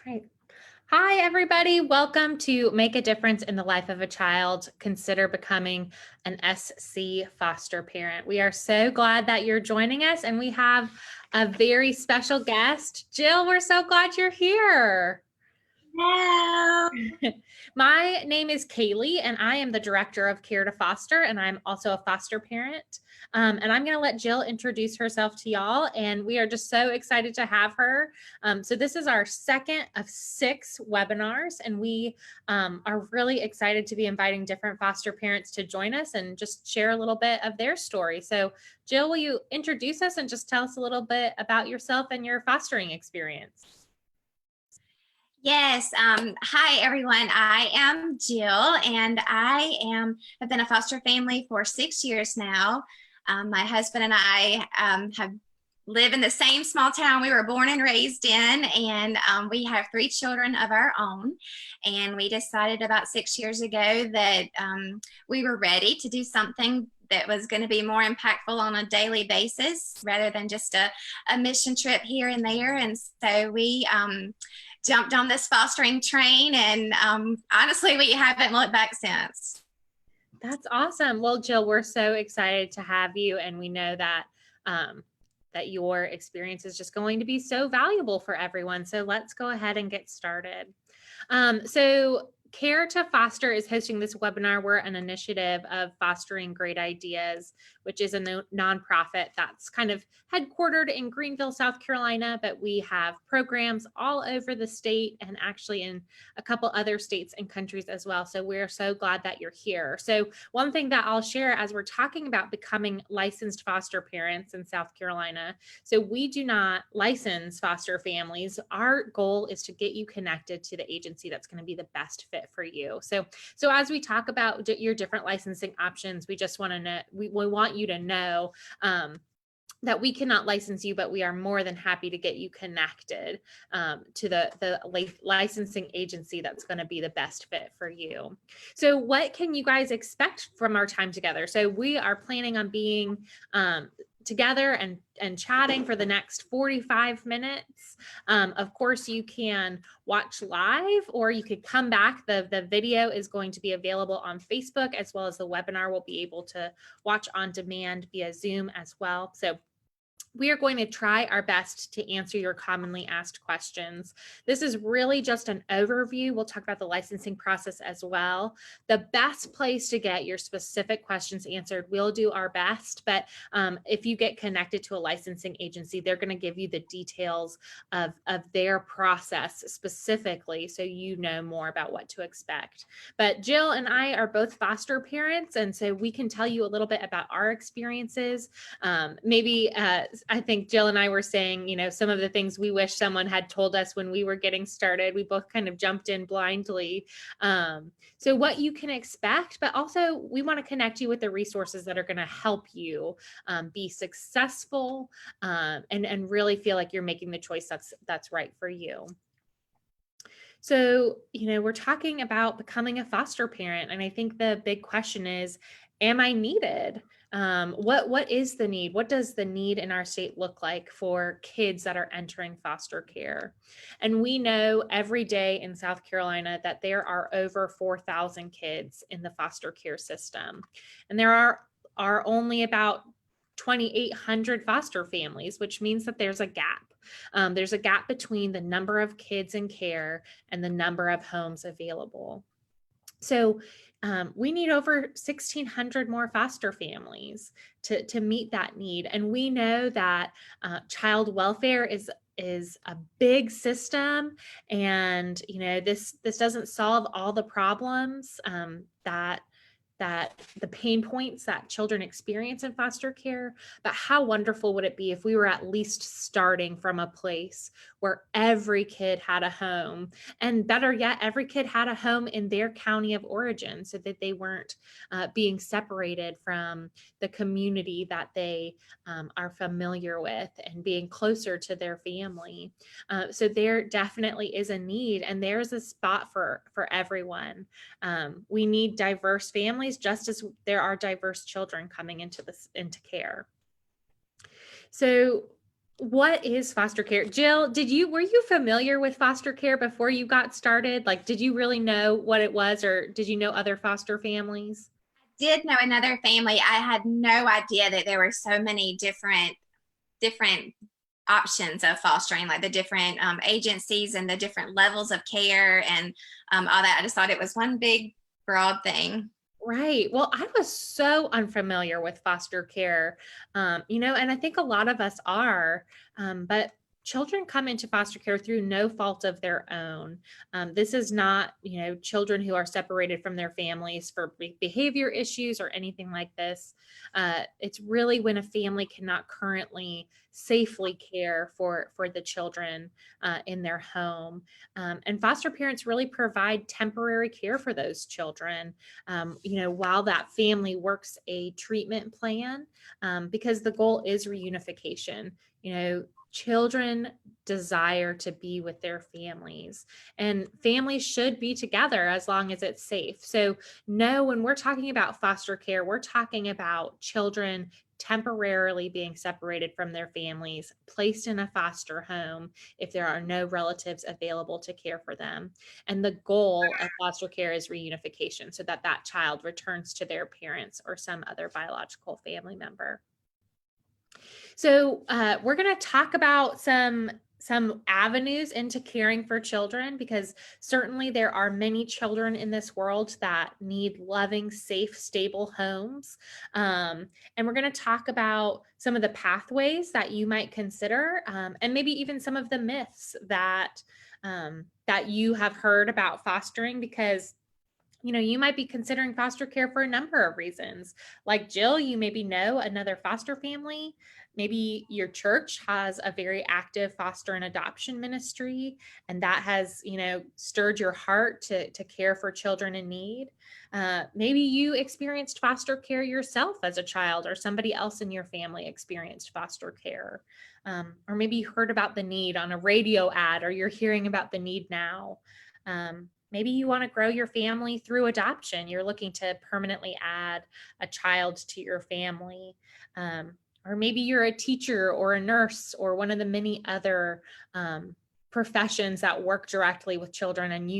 Right. Hi, everybody. Welcome to Make a Difference in the Life of a Child. Consider becoming an SC foster parent. We are so glad that you're joining us, and we have a very special guest. Jill, we're so glad you're here. Hello. My name is Kaylee, and I am the director of Care to Foster, and I'm also a foster parent. And I'm going to let Jill introduce herself to y'all, and we are just so excited to have her. So this is our second of 6 webinars, and we are really excited to be inviting different foster parents to join us and just share a little bit of their story. So Jill, will you introduce us and just tell us a little bit about yourself and your fostering experience? Yes. Hi, everyone. I am Jill, and have been a foster family for 6 years now. My husband and I have live in the same small town we were born and raised in, and we have 3 children of our own. And we decided about 6 years ago that we were ready to do something that was going to be more impactful on a daily basis rather than just a mission trip here and there. And so we jumped on this fostering train, and honestly, we haven't looked back since. That's awesome. Well, Jill, we're so excited to have you, and we know that that your experience is just going to be so valuable for everyone. So let's go ahead and get started. So Care to Foster is hosting this webinar. We're an initiative of Fostering Great Ideas, which is a nonprofit that's kind of headquartered in Greenville, South Carolina, but we have programs all over the state and actually in a couple other states and countries as well. So we're so glad that you're here. So one thing that I'll share as we're talking about becoming licensed foster parents in South Carolina, so we do not license foster families. Our goal is to get you connected to the agency that's going to be the best fit for you. So as we talk about your different licensing options, we just want to know, we want you to know that we cannot license you, but we are more than happy to get you connected to the licensing agency that's going to be the best fit for you. So what can you guys expect from our time together? So we are planning on being together and chatting for the next 45 minutes. Of course, you can watch live, or you could come back. The video is going to be available on Facebook, as well as the webinar will be able to watch on demand via Zoom as well. So we are going to try our best to answer your commonly asked questions. This is really just an overview. We'll talk about the licensing process as well. The best place to get your specific questions answered, we'll do our best, but if you get connected to a licensing agency, they're going to give you the details of their process specifically, so you know more about what to expect. But Jill and I are both foster parents, and so we can tell you a little bit about our experiences. Maybe I think Jill and I were saying, some of the things we wish someone had told us when we were getting started. We both kind of jumped in blindly. So what you can expect, but also we want to connect you with the resources that are going to help you be successful and really feel like you're making the choice that's right for you. So, we're talking about becoming a foster parent, and I think the big question is, am I needed? What is the need? What does the need in our state look like for kids that are entering foster care? And we know every day in South Carolina that there are over 4,000 kids in the foster care system, and there are only about 2,800 foster families, which means that there's a gap. There's a gap between the number of kids in care and the number of homes available. So we need over 1,600 more foster families to meet that need. And we know that child welfare is a big system, and this doesn't solve all the problems that the pain points that children experience in foster care, but how wonderful would it be if we were at least starting from a place where every kid had a home, and better yet, every kid had a home in their county of origin, so that they weren't being separated from the community that they are familiar with, and being closer to their family. So there definitely is a need, and there's a spot for everyone. We need diverse families, just as there are diverse children coming into care. So What is foster care? Jill, were you familiar with foster care before you got started? Like, did you really know what it was, or did you know other foster families? Did know another family. I had no idea that there were so many different options of fostering, like the different agencies and the different levels of care and all that. I just thought it was one big broad thing. Right. Well, I was so unfamiliar with foster care, and I think a lot of us are, but children come into foster care through no fault of their own. This is not, children who are separated from their families for behavior issues or anything like this. It's really when a family cannot currently safely care for the children in their home. And foster parents really provide temporary care for those children, while that family works a treatment plan, because the goal is reunification. Children desire to be with their families, and families should be together as long as it's safe. So, no, when we're talking about foster care, we're talking about children temporarily being separated from their families, placed in a foster home if there are no relatives available to care for them. And the goal of foster care is reunification, so that that child returns to their parents or some other biological family member. So we're going to talk about some avenues into caring for children, because certainly there are many children in this world that need loving, safe, stable homes. And we're going to talk about some of the pathways that you might consider, and maybe even some of the myths that you have heard about fostering, because you might be considering foster care for a number of reasons. Like Jill, you maybe know another foster family. Maybe your church has a very active foster and adoption ministry, and that has, stirred your heart to care for children in need. Maybe you experienced foster care yourself as a child, or somebody else in your family experienced foster care. Or maybe you heard about the need on a radio ad, or you're hearing about the need now. Maybe you want to grow your family through adoption. You're looking to permanently add a child to your family. Or maybe you're a teacher or a nurse or one of the many other professions that work directly with children, and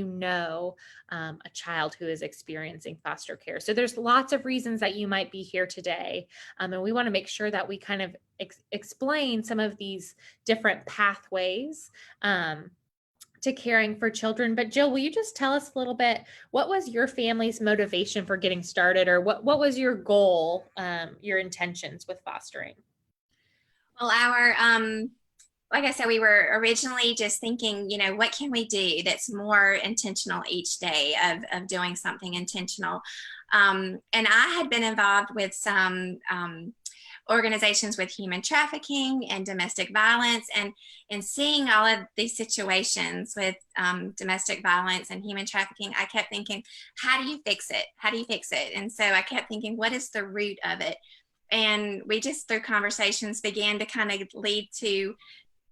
a child who is experiencing foster care. So there's lots of reasons that you might be here today. And we want to make sure that we kind of explain some of these different pathways to caring for children. But Jill, will you just tell us a little bit, what was your family's motivation for getting started, or what was your goal, your intentions with fostering? Well, our like I said, we were originally just thinking, what can we do that's more intentional each day of doing something intentional. And I had been involved with some organizations with human trafficking and domestic violence, and seeing all of these situations with domestic violence and human trafficking, I kept thinking, how do you fix it? How do you fix it? And so I kept thinking, what is the root of it? And we just, through conversations, began to kind of lead to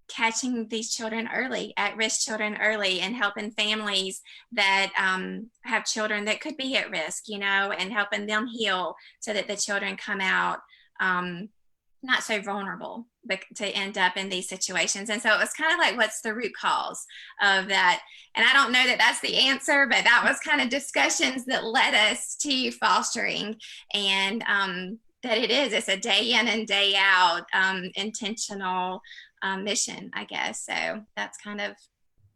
catching these children early, at-risk children early, and helping families that have children that could be at risk, and helping them heal so that the children come out not so vulnerable, but to end up in these situations. And so it was kind of like, what's the root cause of that? And I don't know that that's the answer, but that was kind of discussions that led us to fostering. And that it's a day in and day out intentional mission, I guess. So that's kind of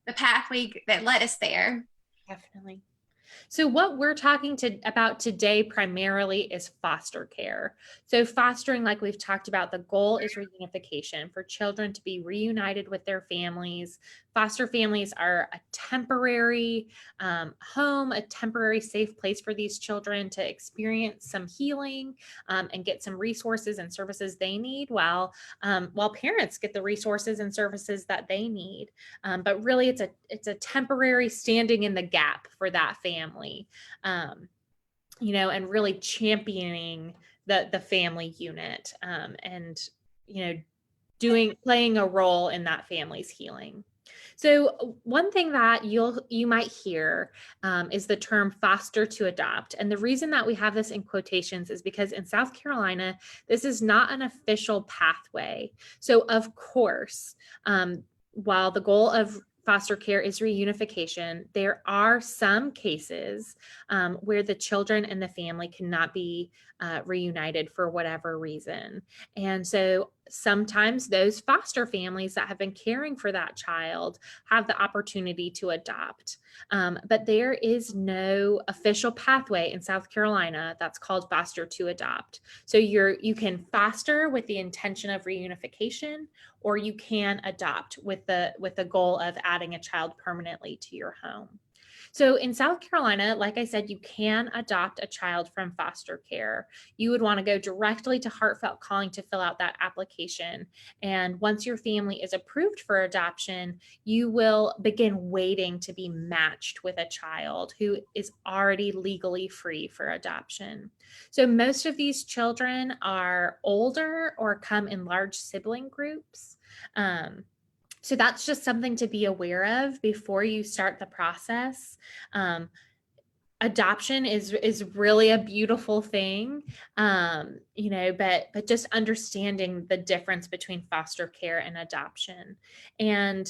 the path that led us there. Definitely. So what we're talking about today primarily is foster care. So fostering, like we've talked about, the goal is reunification, for children to be reunited with their families. Foster families are a temporary home, a temporary safe place for these children to experience some healing, and get some resources and services they need, while parents get the resources and services that they need. But really, it's a temporary standing in the gap for that family, and really championing the family unit, and playing a role in that family's healing. So one thing that you might hear is the term foster to adopt. And the reason that we have this in quotations is because in South Carolina, this is not an official pathway. So of course, while the goal of foster care is reunification, there are some cases where the children and the family cannot be reunited for whatever reason. And so sometimes those foster families that have been caring for that child have the opportunity to adopt. But there is no official pathway in South Carolina that's called foster to adopt. So you can foster with the intention of reunification, or you can adopt with the goal of adding a child permanently to your home. So in South Carolina, like I said, you can adopt a child from foster care. You would want to go directly to Heartfelt Calling to fill out that application. And once your family is approved for adoption, you will begin waiting to be matched with a child who is already legally free for adoption. So most of these children are older or come in large sibling groups. So that's just something to be aware of before you start the process. Um, Adoption is really a beautiful thing, but just understanding the difference between foster care and adoption. And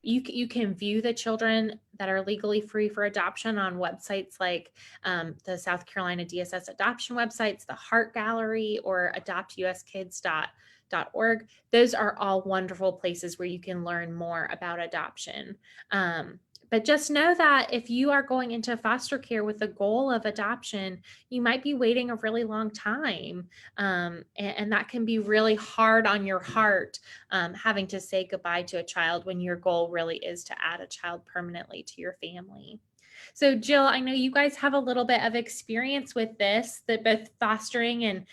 you can view the children that are legally free for adoption on websites like the South Carolina DSS adoption websites, the Heart Gallery, or adoptuskids.org. Those are all wonderful places where you can learn more about adoption. But just know that if you are going into foster care with the goal of adoption, you might be waiting a really long time. And that can be really hard on your heart, having to say goodbye to a child when your goal really is to add a child permanently to your family. So Jill, I know you guys have a little bit of experience with this, that both fostering and,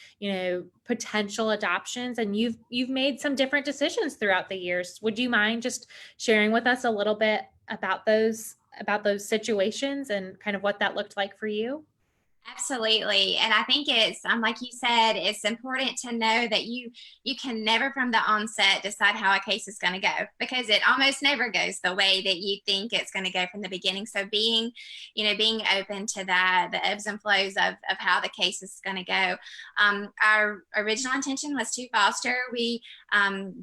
potential adoptions, and you've made some different decisions throughout the years. Would you mind just sharing with us a little bit about those situations and kind of what that looked like for you? Absolutely. And I think it's like you said, it's important to know that you can never from the onset decide how a case is going to go, because it almost never goes the way that you think it's going to go from the beginning. So being open to that, the ebbs and flows of how the case is going to go. Our original intention was to foster. We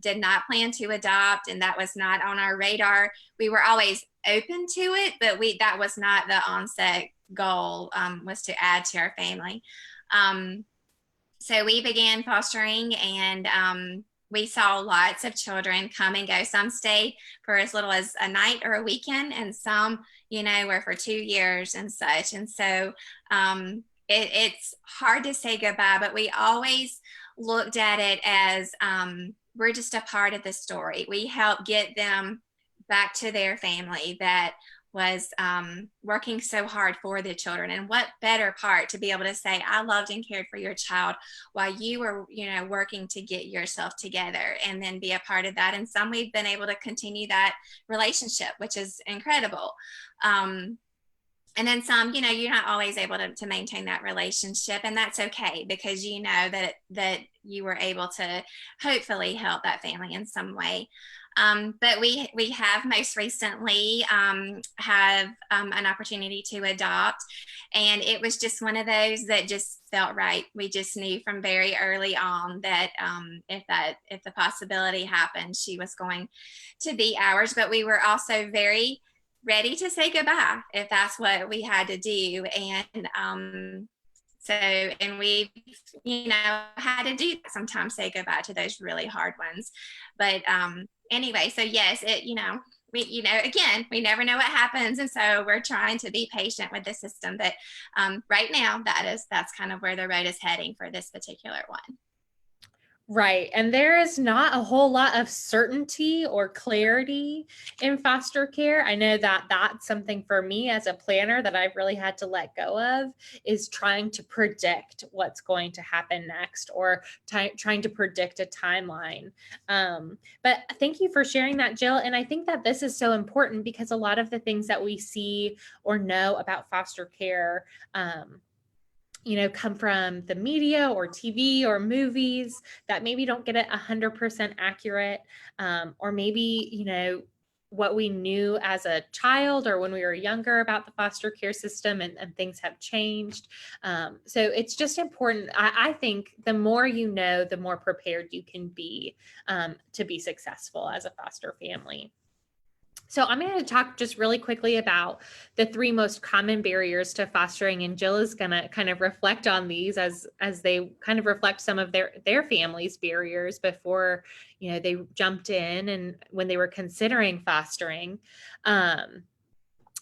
did not plan to adopt, and that was not on our radar. We were always open to it, but that was not the onset goal, was to add to our family. So we began fostering, and we saw lots of children come and go. Some stayed for as little as a night or a weekend, and some, were for 2 years and such. And so it's hard to say goodbye, but we always looked at it as we're just a part of the story. We help get them back to their family that was working so hard for the children. And what better part to be able to say, I loved and cared for your child while you were, working to get yourself together, and then be a part of that. And some we've been able to continue that relationship, which is incredible. And then some, you're not always able to maintain that relationship, and that's okay, because that you were able to hopefully help that family in some way. But we have most recently have an opportunity to adopt, and it was just one of those that just felt right. We just knew from very early on that if the possibility happened, she was going to be ours. But we were also very ready to say goodbye if that's what we had to do. And and we, had to do that sometimes, say goodbye to those really hard ones. But anyway, so yes, again, we never know what happens. And so we're trying to be patient with the system. But right now, that's kind of where the road is heading for this particular one. Right. And there is not a whole lot of certainty or clarity in foster care. I know that that's something for me as a planner that I've really had to let go of, is trying to predict what's going to happen next, or trying to predict a timeline. But thank you for sharing that, Jill. And I think that this is so important because a lot of the things that we see or know about foster care, come from the media or TV or movies that maybe don't get it 100% accurate, or maybe, what we knew as a child or when we were younger about the foster care system, and things have changed. So it's just important. I think the more you know, the more prepared you can be to be successful as a foster family. So I'm going to talk just really quickly about the three most common barriers to fostering, and Jill is going to kind of reflect on these as they kind of reflect some of their family's barriers before they jumped in and when they were considering fostering. Um,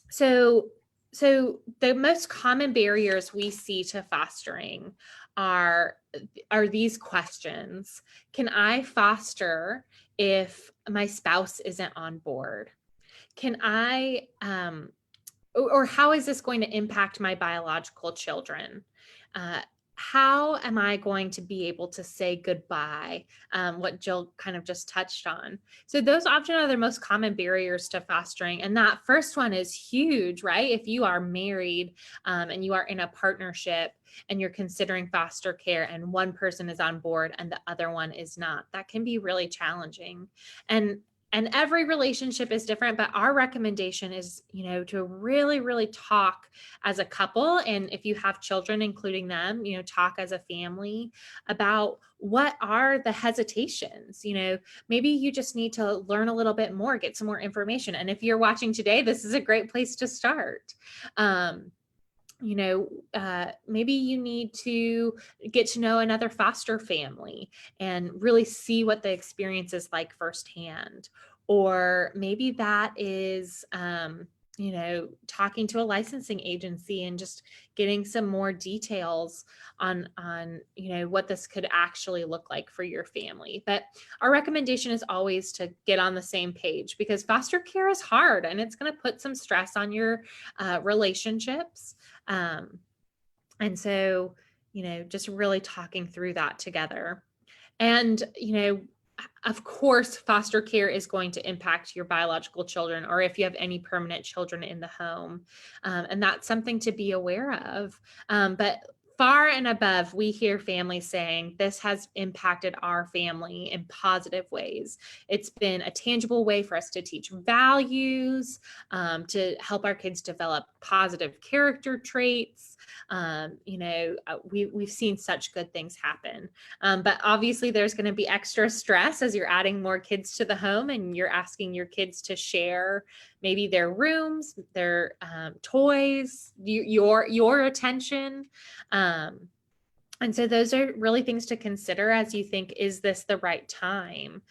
so so the most common barriers we see to fostering are these questions: Can I foster if my spouse isn't on board? Can I, or how is this going to impact my biological children? Uh, how am I going to be able to say goodbye? What Jill kind of just touched on. So those often are the most common barriers to fostering. And that first one is huge, right? If you are married and you are in a partnership and you're considering foster care and one person is on board and the other one is not, that can be really challenging. And every relationship is different, but our recommendation is, to really, really talk as a couple. And if you have children, including them, talk as a family about what are the hesitations. Maybe you just need to learn a little bit more, get some more information. And if you're watching today, this is a great place to start. Maybe you need to get to know another foster family and really see what the experience is like firsthand. Or maybe that is, talking to a licensing agency and just getting some more details on, what this could actually look like for your family. But our recommendation is always to get on the same page, because foster care is hard and it's going to put some stress on your relationships. And so, just really talking through that together. And, of course, foster care is going to impact your biological children, or if you have any permanent children in the home. And that's something to be aware of. But far and above, we hear families saying this has impacted our family in positive ways. It's been a tangible way for us to teach values, to help our kids develop positive character traits. We've seen such good things happen. But obviously, there's going to be extra stress as you're adding more kids to the home and you're asking your kids to share maybe their rooms, their toys, your attention. And so those are really things to consider as you think, is this the right time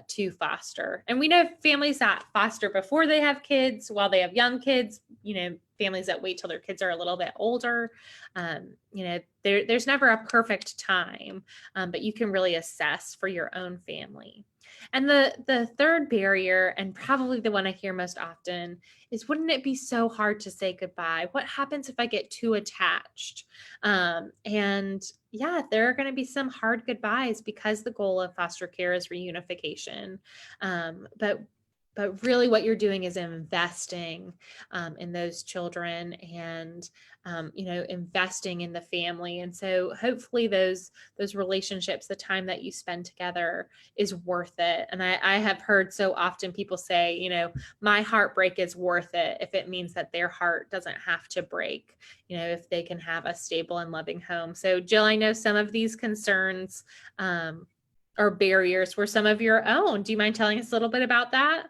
to foster? And we know families that foster before they have kids, while they have young kids, families that wait till their kids are a little bit older. There's never a perfect time, but you can really assess for your own family. And the third barrier, and probably the one I hear most often, is, wouldn't it be so hard to say goodbye? What happens if I get too attached? And yeah, there are going to be some hard goodbyes, because the goal of foster care is reunification. But really what you're doing is investing in those children, and investing in the family. And so hopefully those relationships, the time that you spend together, is worth it. And I have heard so often people say, my heartbreak is worth it if it means that their heart doesn't have to break, if they can have a stable and loving home. So Jill, I know some of these concerns or barriers were some of your own. Do you mind telling us a little bit about that?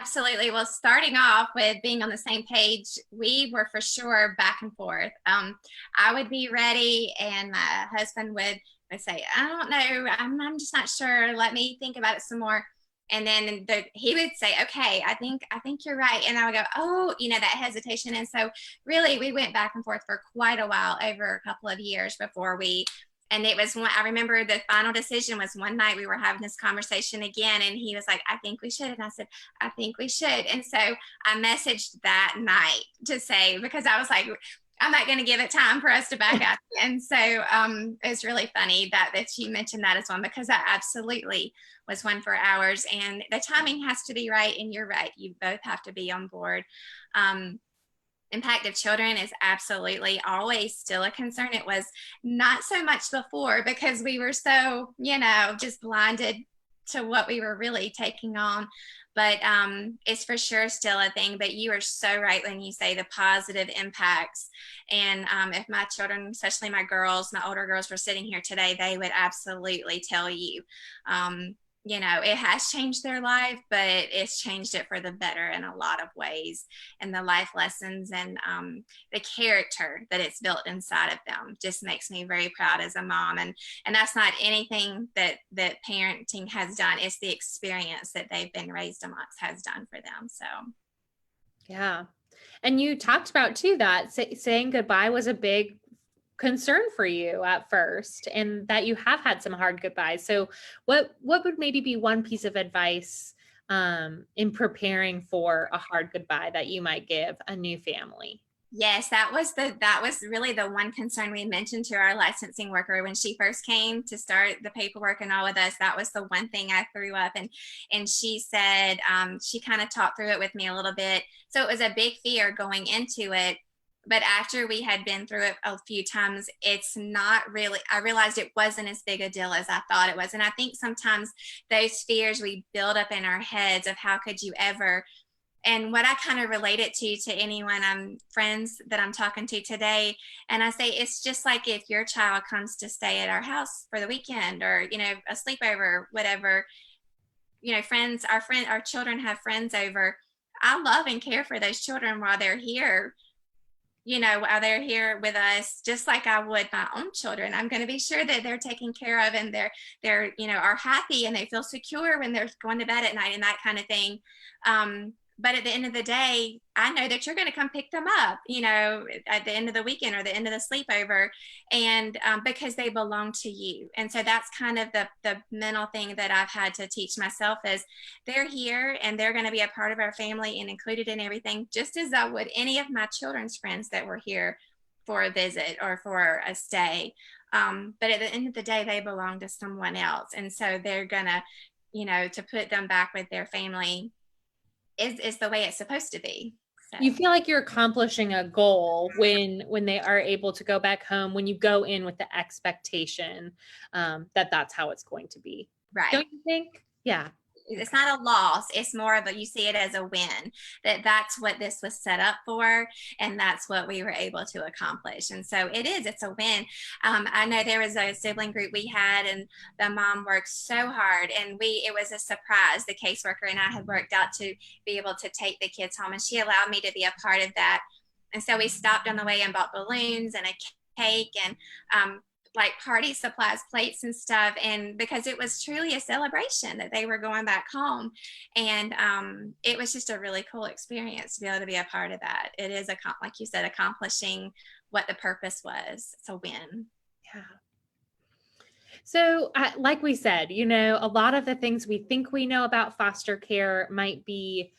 Absolutely. Well, starting off with being on the same page, we were for sure back and forth. I would be ready, and my husband would say, "I don't know. I'm just not sure. Let me think about it some more." And then he would say, "Okay, I think you're right." And I would go, "Oh, that hesitation." And so really, we went back and forth for quite a while, over a couple of years, before we. And it was I remember the final decision was one night we were having this conversation again, and he was like, "I think we should." And I said, "I think we should." And so I messaged that night to say, because I was like, I'm not going to give it time for us to back up. And so it's really funny that you mentioned that as one, because that absolutely was one for ours. And the timing has to be right. And you're right. You both have to be on board. Impact of children is absolutely always still a concern. It was not so much before because we were so, just blinded to what we were really taking on. But it's for sure still a thing. But you are so right when you say the positive impacts. And if my children, especially my girls, my older girls, were sitting here today, they would absolutely tell you. It has changed their life, but it's changed it for the better in a lot of ways. And the life lessons and the character that it's built inside of them just makes me very proud as a mom. And that's not anything that parenting has done. It's the experience that they've been raised amongst has done for them. So, yeah. And you talked about too that saying goodbye was a big concern for you at first, and that you have had some hard goodbyes. So what would maybe be one piece of advice in preparing for a hard goodbye that you might give a new family? yes, that was really the one concern we mentioned to our licensing worker when she first came to start the paperwork and all with us. That was the one thing I threw up, and she said she kind of talked through it with me a little bit. So it was a big fear going into it, but after we had been through it a few times, it's not really, I realized it wasn't as big a deal as I thought it was. And I think sometimes those fears we build up in our heads of how could you ever, and what I kind of relate it to anyone friends that I'm talking to today. And I say, it's just like if your child comes to stay at our house for the weekend or, a sleepover, whatever, our children have friends over. I love and care for those children while they're here, while they're here with us, just like I would my own children. I'm going to be sure that they're taken care of and they're, are happy and they feel secure when they're going to bed at night and that kind of thing. But at the end of the day, I know that you're going to come pick them up, at the end of the weekend or the end of the sleepover, and because they belong to you. And so that's kind of the mental thing that I've had to teach myself is they're here and they're going to be a part of our family and included in everything, just as I would any of my children's friends that were here for a visit or for a stay. But at the end of the day, they belong to someone else. And so they're going to, to put them back with their family is the way it's supposed to be. So. You feel like you're accomplishing a goal when they are able to go back home, when you go in with the expectation that that's how it's going to be. Right. Don't you think? Yeah. It's not a loss. It's more of you see it as a win, that's what this was set up for. And that's what we were able to accomplish. And so it's a win. I know there was a sibling group we had and the mom worked so hard and it was a surprise. The caseworker and I had worked out to be able to take the kids home and she allowed me to be a part of that. And so we stopped on the way and bought balloons and a cake and, like party supplies, plates and stuff. And because it was truly a celebration that they were going back home. And it was just a really cool experience to be able to be a part of that. It is, like you said, accomplishing what the purpose was. It's a win. Yeah. So like we said, a lot of the things we think we know about foster care might be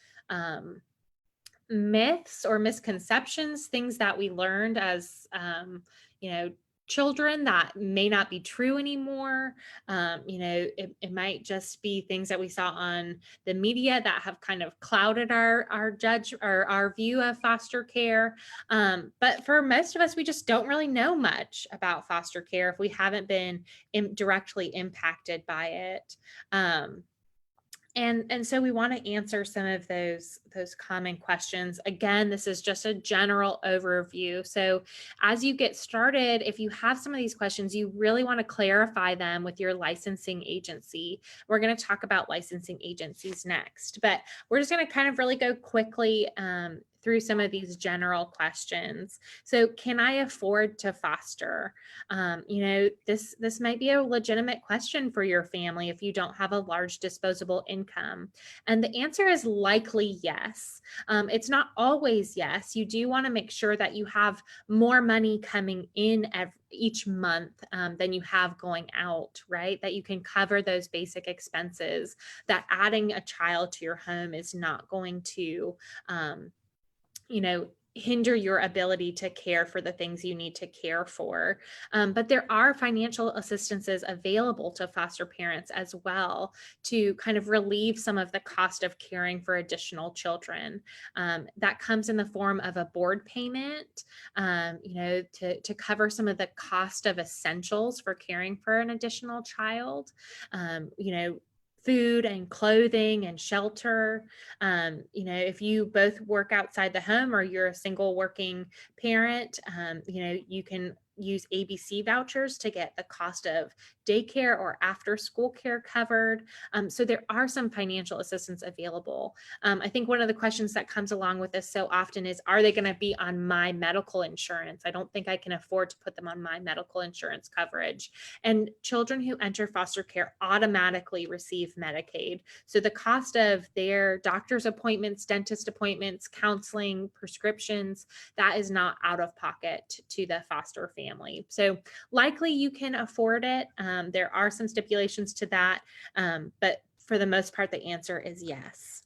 myths or misconceptions, things that we learned as, children that may not be true anymore. It might just be things that we saw on the media that have kind of clouded our judge or our view of foster care. But for most of us, we just don't really know much about foster care if we haven't been directly impacted by it. And so we want to answer some of those common questions. Again, this is just a general overview. So as you get started, if you have some of these questions, you really want to clarify them with your licensing agency. We're going to talk about licensing agencies next, but we're just going to kind of really go quickly through some of these general questions. So can I afford to foster? This might be a legitimate question for your family if you don't have a large disposable income. And the answer is likely yes. It's not always yes. You do want to make sure that you have more money coming in each month than you have going out, right? That you can cover those basic expenses, that adding a child to your home is not going to, hinder your ability to care for the things you need to care for. But there are financial assistances available to foster parents as well to kind of relieve some of the cost of caring for additional children. That comes in the form of a board payment, to cover some of the cost of essentials for caring for an additional child. Food and clothing and shelter. If you both work outside the home or you're a single working parent, you can use ABC vouchers to get the cost of daycare or after school care covered. So there are some financial assistance available. I think one of the questions that comes along with this so often is, are they going to be on my medical insurance? I don't think I can afford to put them on my medical insurance coverage. And children who enter foster care automatically receive Medicaid. So the cost of their doctor's appointments, dentist appointments, counseling, prescriptions, that is not out of pocket to the foster family. So likely you can afford it. There are some stipulations to that, but for the most part, the answer is yes.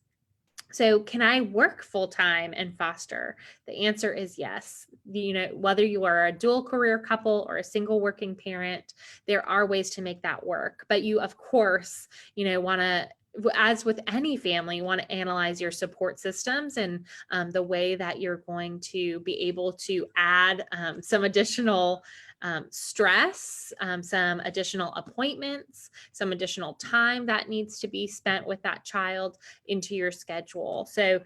So can I work full-time and foster? The answer is yes. Whether you are a dual career couple or a single working parent, there are ways to make that work. But you, of course, want to, as with any family, you want to analyze your support systems and the way that you're going to be able to add some additional stress, some additional appointments, some additional time that needs to be spent with that child into your schedule. So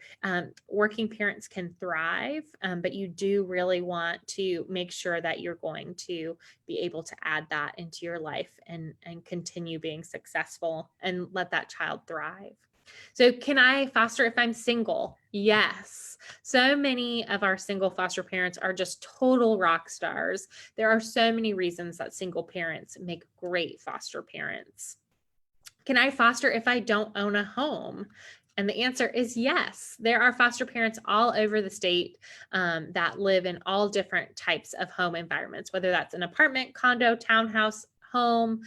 working parents can thrive, but you do really want to make sure that you're going to be able to add that into your life and continue being successful and let that child thrive. So can I foster if I'm single? Yes. So many of our single foster parents are just total rock stars. There are so many reasons that single parents make great foster parents. Can I foster if I don't own a home? And the answer is yes. There are foster parents all over the state that live in all different types of home environments, whether that's an apartment, condo, townhouse, home,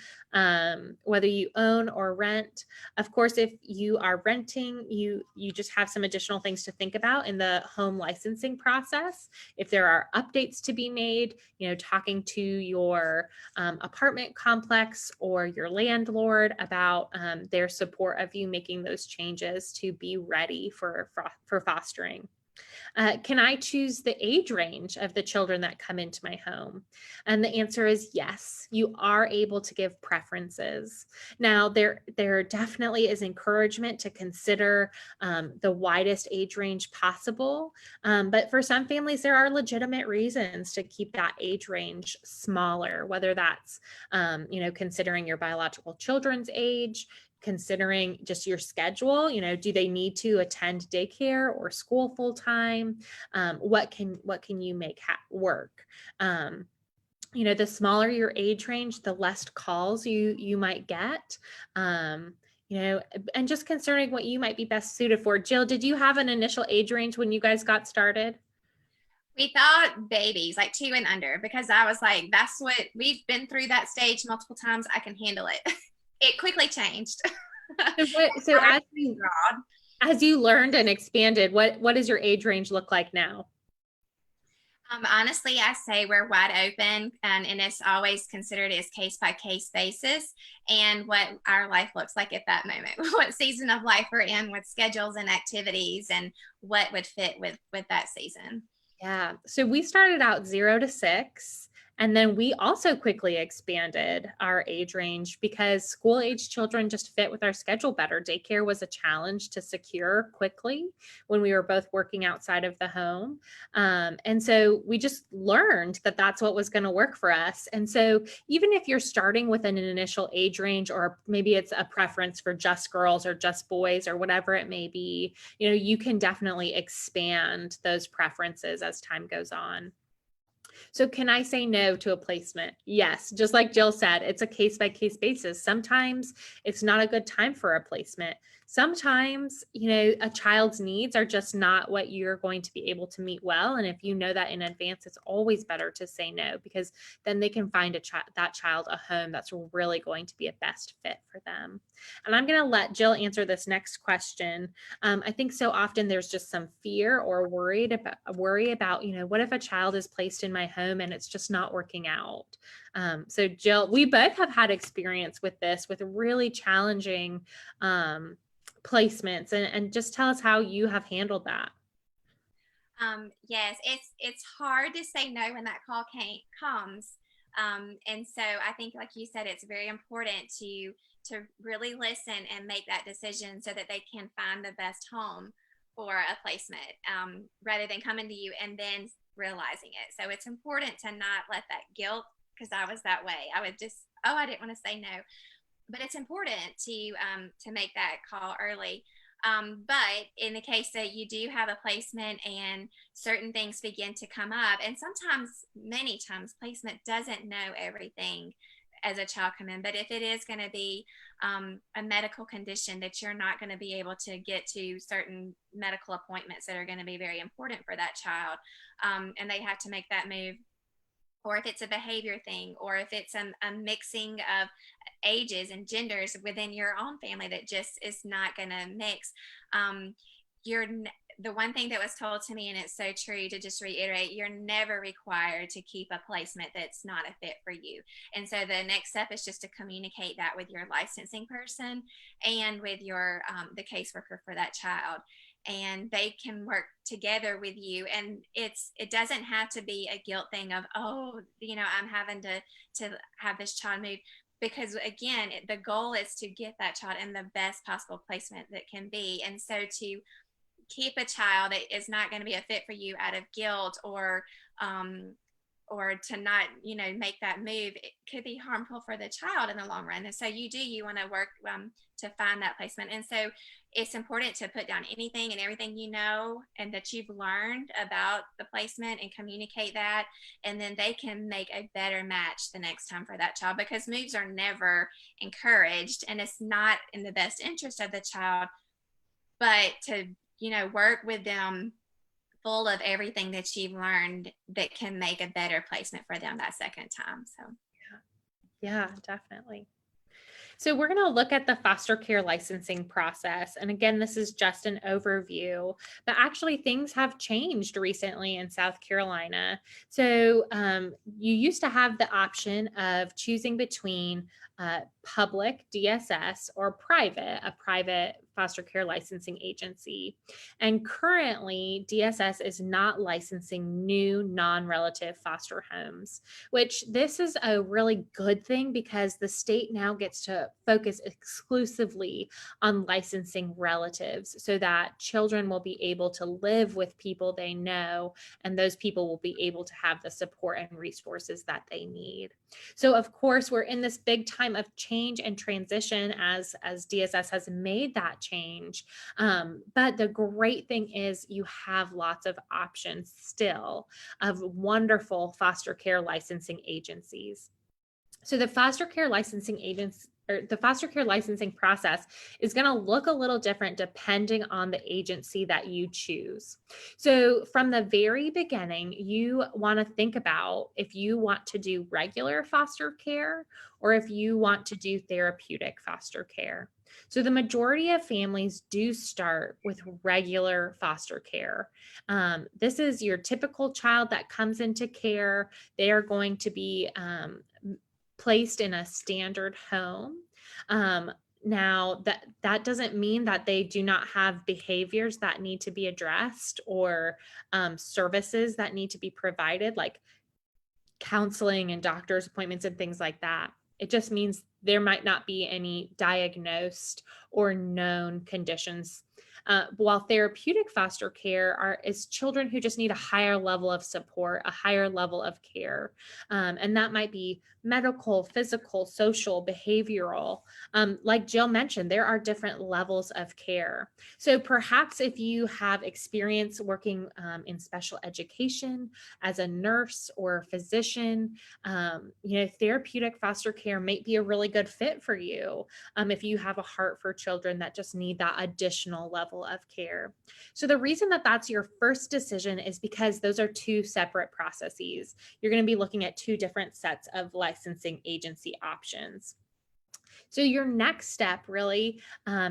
whether you own or rent. Of course, if you are renting, you just have some additional things to think about in the home licensing process. If there are updates to be made, talking to your apartment complex or your landlord about their support of you making those changes to be ready for fostering. Can I choose the age range of the children that come into my home? And the answer is yes, you are able to give preferences. Now, there definitely is encouragement to consider the widest age range possible. But for some families, there are legitimate reasons to keep that age range smaller, whether that's, considering your biological children's age, considering just your schedule. Do they need to attend daycare or school full time? What can you make work? The smaller your age range, the less calls you might get. And just considering what you might be best suited for. Jill, did you have an initial age range when you guys got started? We thought babies, like 2 and under, because I was like, that's what we've been through that stage multiple times. I can handle it. It quickly changed. So as you learned and expanded, what does your age range look like now? Honestly, I say we're wide open, and it's always considered as case by case basis and what our life looks like at that moment, what season of life we're in with schedules and activities and what would fit with that season. Yeah. So we started out 0 to 6. And then we also quickly expanded our age range because school age children just fit with our schedule better. Daycare was a challenge to secure quickly when we were both working outside of the home. And so we just learned that that's what was going to work for us. And so even if you're starting with an initial age range, or maybe it's a preference for just girls or just boys or whatever it may be, you can definitely expand those preferences as time goes on. So can I say no to a placement? Yes. Just like Jill said, it's a case by case basis. Sometimes it's not a good time for a placement. Sometimes, a child's needs are just not what you're going to be able to meet well. And if you know that in advance, it's always better to say no, because then they can find that child a home that's really going to be a best fit for them. And I'm going to let Jill answer this next question. I think so often there's just some fear or worry about, what if a child is placed in my home and it's just not working out? So Jill, we both have had experience with this, with really challenging placements, and just tell us how you have handled that. Yes, it's hard to say no when that comes. And so I think, like you said, it's very important to really listen and make that decision so that they can find the best home for a placement, rather than coming to you and then realizing it. So it's important to not let that guilt, because I was that way. I would just, oh, I didn't want to say no, but it's important to make that call early. But in the case that you do have a placement and certain things begin to come up, and sometimes, many times, placement doesn't know everything as a child come in. But if it is going to be a medical condition that you're not going to be able to get to certain medical appointments that are going to be very important for that child, and they have to make that move, or if it's a behavior thing, or if it's a mixing of ages and genders within your own family that just is not going to mix. You're The one thing that was told to me, and it's so true, to just reiterate, you're never required to keep a placement that's not a fit for you. And so the next step is just to communicate that with your licensing person and with your the caseworker for that child, and they can work together with you. And it doesn't have to be a guilt thing of, oh, I'm having to have this child move, because again, the goal is to get that child in the best possible placement that can be. And so to keep a child that is not going to be a fit for you out of guilt, or to not make that move, it could be harmful for the child in the long run. And so you want to work to find that placement. And so it's important to put down anything and everything and that you've learned about the placement, and communicate that, and then they can make a better match the next time for that child, because moves are never encouraged, and it's not in the best interest of the child. But to work with them full of everything that you've learned that can make a better placement for them that second time. So Yeah, definitely. So we're going to look at the foster care licensing process. And again, this is just an overview, but actually things have changed recently in South Carolina. So you used to have the option of choosing between public DSS or a private foster care licensing agency. And currently, DSS is not licensing new non-relative foster homes, which this is a really good thing, because the state now gets to focus exclusively on licensing relatives, so that children will be able to live with people they know, and those people will be able to have the support and resources that they need. So of course, we're in this big time of change and transition as DSS has made that change. But the great thing is you have lots of options still of wonderful foster care licensing agencies. So the foster care licensing process is going to look a little different depending on the agency that you choose. So from the very beginning, you want to think about if you want to do regular foster care or if you want to do therapeutic foster care. So the majority of families do start with regular foster care. This is your typical child that comes into care. They are going to be placed in a standard home. Now that doesn't mean that they do not have behaviors that need to be addressed, or services that need to be provided, like counseling and doctor's appointments and things like that. It just means there might not be any diagnosed or known conditions. While therapeutic foster care is children who just need a higher level of support, a higher level of care. And that might be medical, physical, social, behavioral. Like Jill mentioned, there are different levels of care. So perhaps if you have experience working in special education as a nurse or a physician, therapeutic foster care might be a really good fit for you if you have a heart for children that just need that additional level of care. So the reason that that's your first decision is because those are two separate processes. You're going to be looking at two different sets of licensing agency options. So your next step really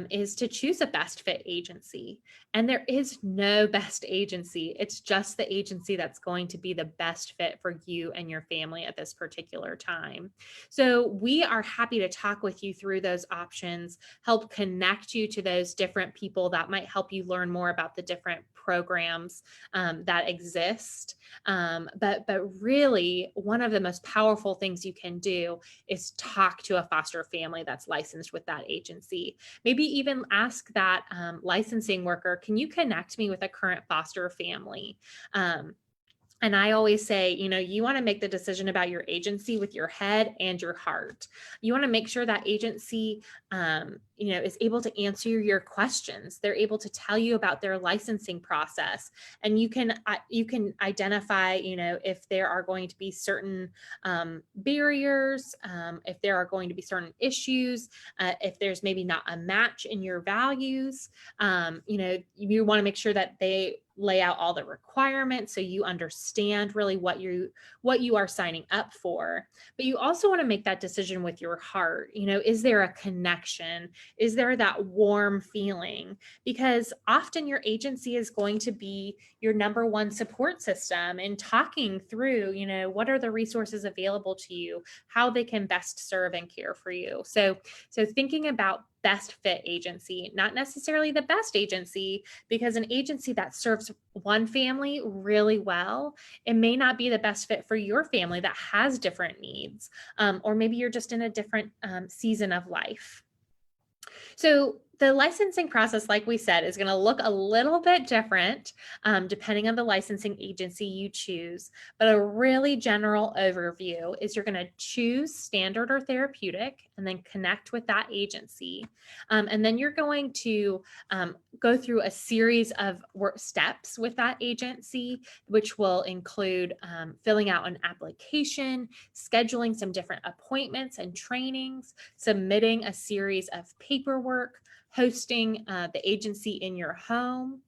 is to choose a best fit agency. And there is no best agency. It's just the agency that's going to be the best fit for you and your family at this particular time. So we are happy to talk with you through those options, help connect you to those different people that might help you learn more about the different programs that exist. But really, one of the most powerful things you can do is talk to a foster family that's licensed with that agency. Maybe even ask that licensing worker, can you connect me with a current foster family? And I always say, you want to make the decision about your agency with your head and your heart. You want to make sure that agency, is able to answer your questions. They're able to tell you about their licensing process, and you can identify, if there are going to be certain barriers, if there are going to be certain issues, if there's maybe not a match in your values. You want to make sure that they lay out all the requirements so you understand really what you are signing up for. But you also want to make that decision with your heart. Is there a connection? Is there that warm feeling? Because often your agency is going to be your number one support system in talking through, what are the resources available to you, how they can best serve and care for you. So thinking about best fit agency, not necessarily the best agency, because an agency that serves one family really well, it may not be the best fit for your family that has different needs, or maybe you're just in a different season of life. So the licensing process, like we said, is going to look a little bit different depending on the licensing agency you choose. But a really general overview is you're going to choose standard or therapeutic and then connect with that agency. And then you're going to go through a series of steps with that agency, which will include filling out an application, scheduling some different appointments and trainings, submitting a series of paperwork, hosting the agency in your home,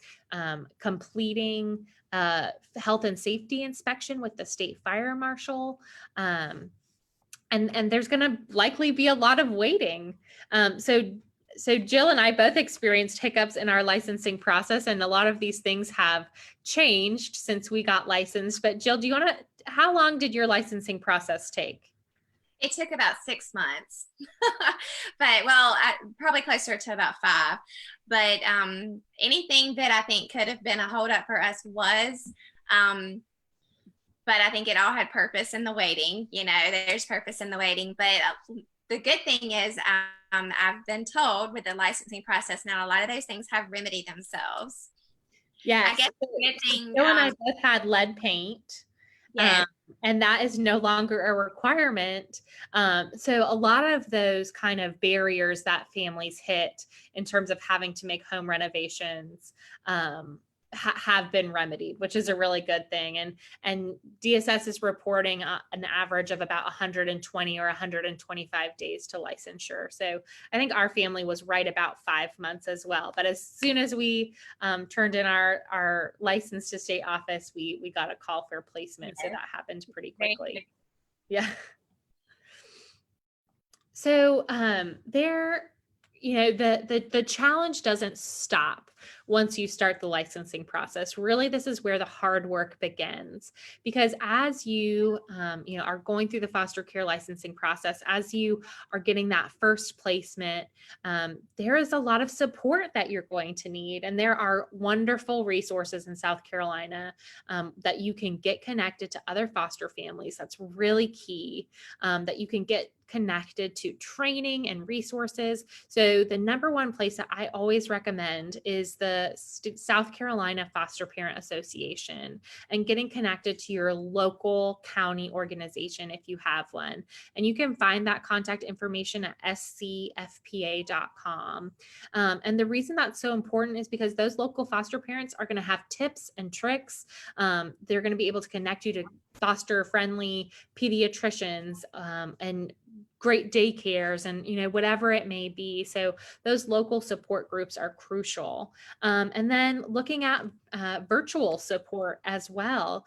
completing health and safety inspection with the state fire marshal. And there's going to likely be a lot of waiting. So Jill and I both experienced hiccups in our licensing process, and a lot of these things have changed since we got licensed. But Jill, how long did your licensing process take? It took about 6 months, but probably closer to about 5. But anything that I think could have been a holdup for us was, but I think it all had purpose in the waiting. There's purpose in the waiting. But the good thing is, I've been told with the licensing process now, a lot of those things have remedied themselves. Yes. I guess the good thing. Jill and I both had lead paint. Yes. And that is no longer a requirement. So a lot of those kind of barriers that families hit in terms of having to make home renovations have been remedied, which is a really good thing. And DSS is reporting an average of about 120 or 125 days to licensure. So I think our family was right about 5 months as well. But as soon as we turned in our license to state office, we got a call for placement. So that happened pretty quickly. Yeah. So the challenge doesn't stop once you start the licensing process. Really, this is where the hard work begins, because as you, are going through the foster care licensing process, as you are getting that first placement, there is a lot of support that you're going to need. And there are wonderful resources in South Carolina that you can get connected to other foster families. That's really key, that you can get connected to training and resources. So the number one place that I always recommend is the South Carolina Foster Parent Association, and getting connected to your local county organization if you have one. And you can find that contact information at scfpa.com. And the reason that's so important is because those local foster parents are going to have tips and tricks. They're going to be able to connect you to foster friendly pediatricians, and great daycares, and whatever it may be. So those local support groups are crucial. And then looking at virtual support as well.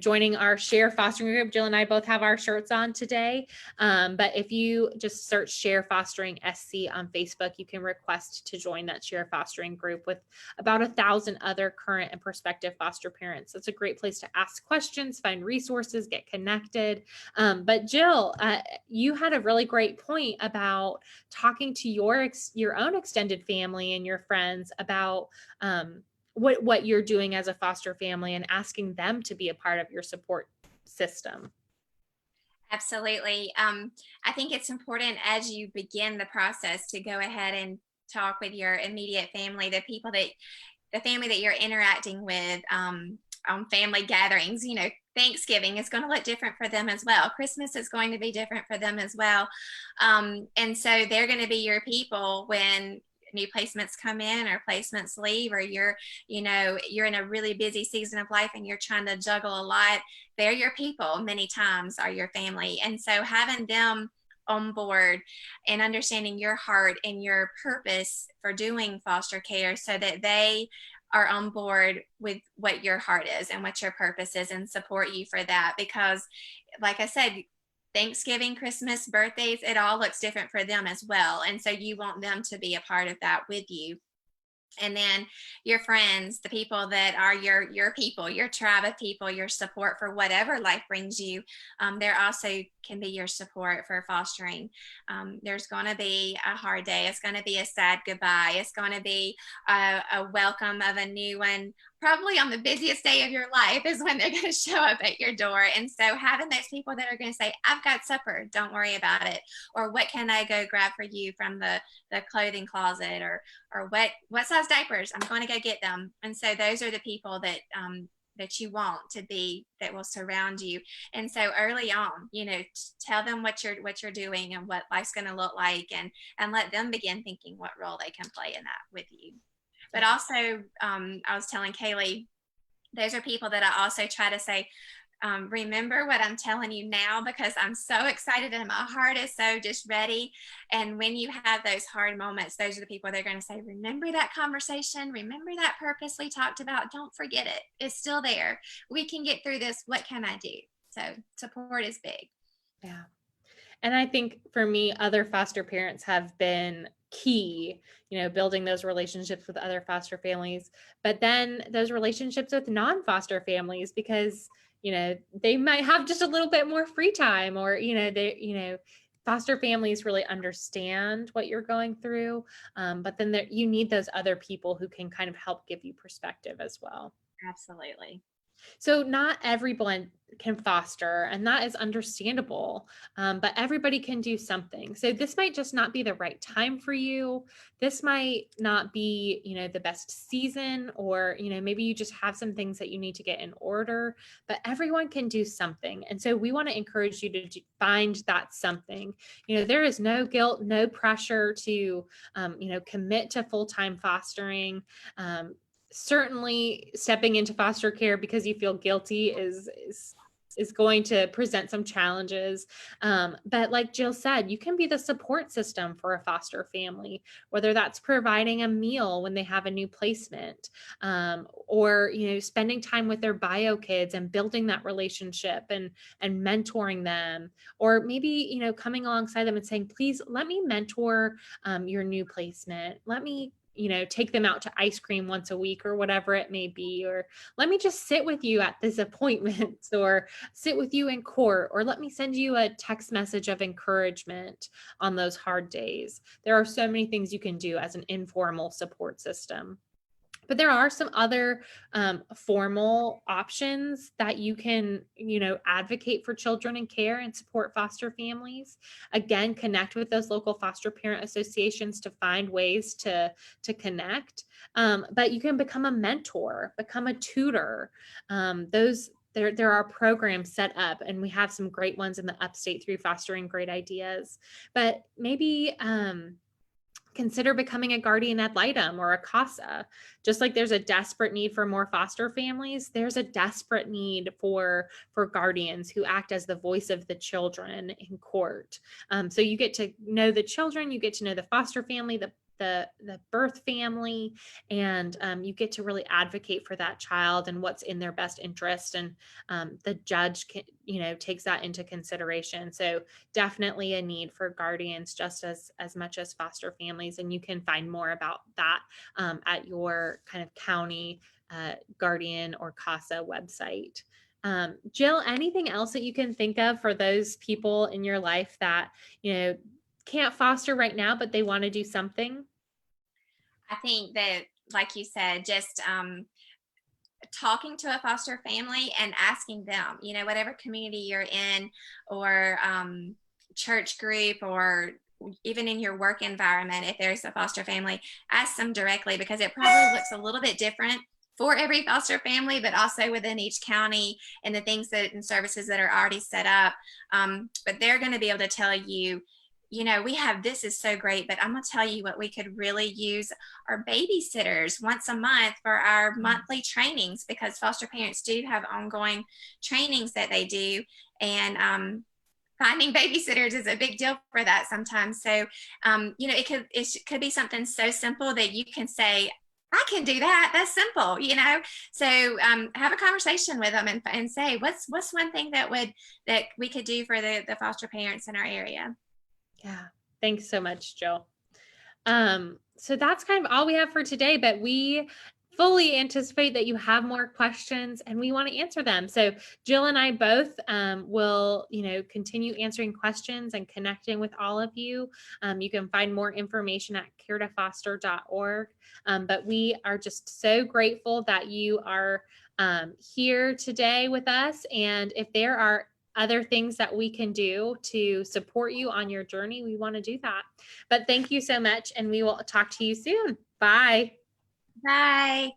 Joining our Share Fostering group. Jill and I both have our shirts on today. But if you just search Share Fostering SC on Facebook, you can request to join that Share Fostering group with about 1,000 other current and prospective foster parents. It's a great place to ask questions, find resources, get connected. But Jill, you had a really great point about talking to your own extended family and your friends about what you're doing as a foster family, and asking them to be a part of your support system. Absolutely. I think it's important as you begin the process to go ahead and talk with your immediate family, the family that you're interacting with, on family gatherings. Thanksgiving is going to look different for them as well. Christmas is going to be different for them as well. And so they're going to be your people when new placements come in or placements leave, or you're in a really busy season of life and you're trying to juggle a lot. They're your people. Many times are your family. And so having them on board and understanding your heart and your purpose for doing foster care, so that they are on board with what your heart is and what your purpose is, and support you for that. Because like I said, Thanksgiving, Christmas, birthdays, it all looks different for them as well. And so you want them to be a part of that with you. And then your friends, the people that are your people, your tribe of people, your support for whatever life brings you, there also can be your support for fostering. There's going to be a hard day. It's going to be a sad goodbye. It's going to be a welcome of a new one. Probably on the busiest day of your life is when they're going to show up at your door. And so having those people that are going to say, I've got supper, don't worry about it. Or what can I go grab for you from the clothing closet, or what size diapers? I'm going to go get them. And so those are the people that you want to be, that will surround you. And so early on, tell them what you're doing and what life's going to look like, and let them begin thinking what role they can play in that with you. But also, I was telling Kaylee, those are people that I also try to say, remember what I'm telling you now, because I'm so excited and my heart is so just ready. And when you have those hard moments, those are the people that are going to say, remember that conversation, remember that purpose we talked about, don't forget it. It's still there. We can get through this. What can I do? So support is big. Yeah. And I think for me, other foster parents have been key, building those relationships with other foster families, but then those relationships with non-foster families, because, they might have just a little bit more free time, or, foster families really understand what you're going through. But then you need those other people who can kind of help give you perspective as well. Absolutely. So not everyone can foster, and that is understandable, but everybody can do something. So this might just not be the right time for you. This might not be, the best season, or, maybe you just have some things that you need to get in order, but everyone can do something. And so we want to encourage you to find that something. There is no guilt, no pressure to, commit to full-time fostering. Certainly stepping into foster care because you feel guilty is going to present some challenges. But like Jill said, you can be the support system for a foster family, whether that's providing a meal when they have a new placement, or, spending time with their bio kids and building that relationship, and mentoring them, or maybe, coming alongside them and saying, please let me mentor your new placement. Let me take them out to ice cream once a week or whatever it may be, or let me just sit with you at this appointment or sit with you in court, or let me send you a text message of encouragement on those hard days. There are so many things you can do as an informal support system. But there are some other formal options that you can, advocate for children in care and support foster families. Again, connect with those local foster parent associations to find ways to connect. But you can become a mentor, become a tutor. There are programs set up, and we have some great ones in the upstate through Fostering Great Ideas. But maybe consider becoming a guardian ad litem or a CASA. Just like there's a desperate need for more foster families, there's a desperate need for guardians who act as the voice of the children in court. So you get to know the children, you get to know the foster family, the birth family, and you get to really advocate for that child and what's in their best interest. And the judge takes that into consideration. So definitely a need for guardians just as much as foster families. And you can find more about that at your kind of county guardian or CASA website. Jill, anything else that you can think of for those people in your life that, can't foster right now, but they want to do something? I think that, like you said, just talking to a foster family and asking them, whatever community you're in, or church group, or even in your work environment, if there's a foster family, ask them directly, because it probably looks a little bit different for every foster family, but also within each county and the things and services that are already set up. But they're going to be able to tell you, we have, this is so great, but I'm going to tell you what we could really use are babysitters once a month for our monthly trainings, because foster parents do have ongoing trainings that they do. And finding babysitters is a big deal for that sometimes. So, it could be something so simple that you can say, I can do that. That's simple, So have a conversation with them and say, what's one thing that we could do for the foster parents in our area. Yeah. Thanks so much, Jill. So that's kind of all we have for today, but we fully anticipate that you have more questions and we want to answer them. So Jill and I both will, continue answering questions and connecting with all of you. You can find more information at caretofoster.org. But we are just so grateful that you are here today with us. And if there are other things that we can do to support you on your journey, we want to do that. But thank you so much, and we will talk to you soon. Bye. Bye.